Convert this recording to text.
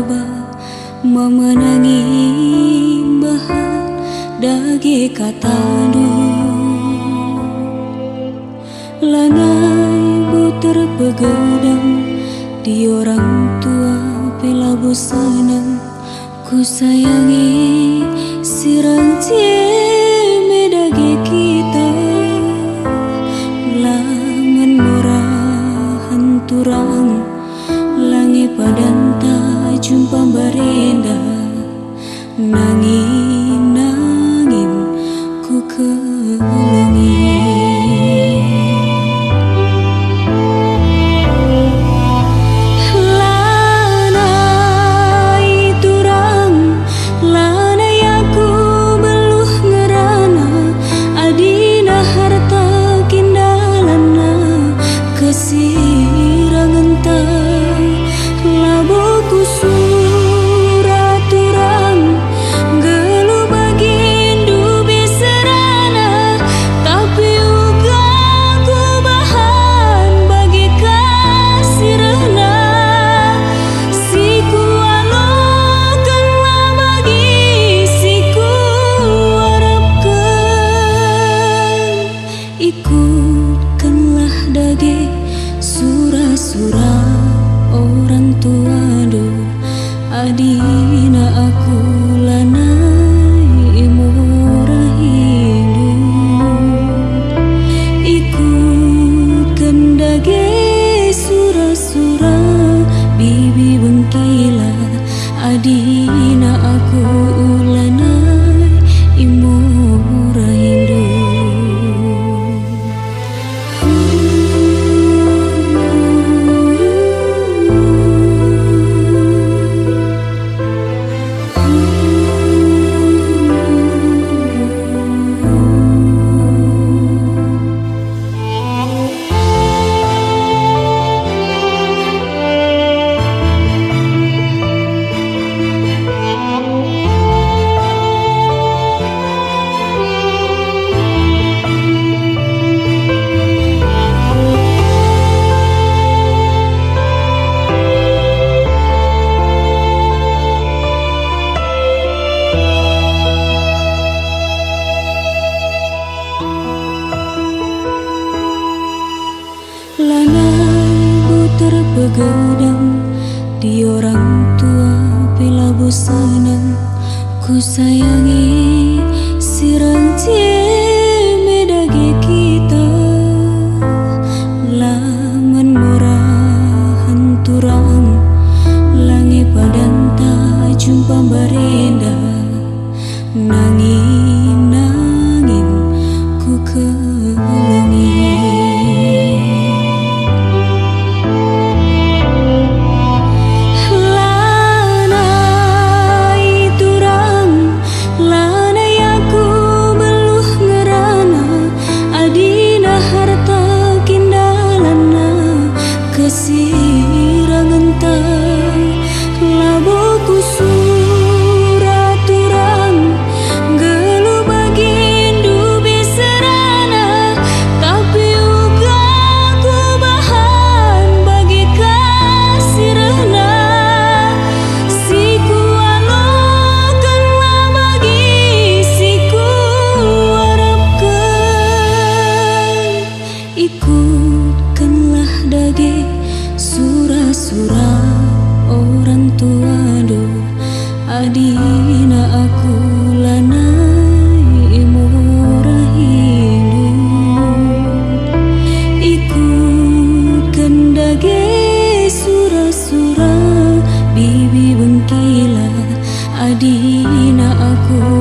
loba memenangi bahar dage katadu lanai buter begadang di orang tua pelabu senang ku sayangi sirang cie dage kita laman murahan turang langit padanta jumpa barenda nangin ku kelongi lanai turang lanai aku beluh ngerana adina harta kindalana kesirangan labuku surat turang gelu bagindu biserana tapi uga ku bahan bagi kasirna siku alokanlah bagi siku harapkan ikutkanlah dage surah-surah orang tua do adina aku lanai murah hidup ikutkan dage surah-surah bibi bengkila adina aku lanai murah hidup. Lanai buter begadang di orang tua pelabu senang ku sayangi sirang cie dage kita laman murahan turang langit padanta jumpa barenda nangin ku kelongi kesirangan labuku surat turang gelu bagindu biserana tapi uga ku bahan bagi kasirna siku alokanlah bagi siku harapkan ikutkanlah dage surah-surah orang tua do adina aku lanai murah hidup ikutkan dage surah-surah bibi bengkila adina aku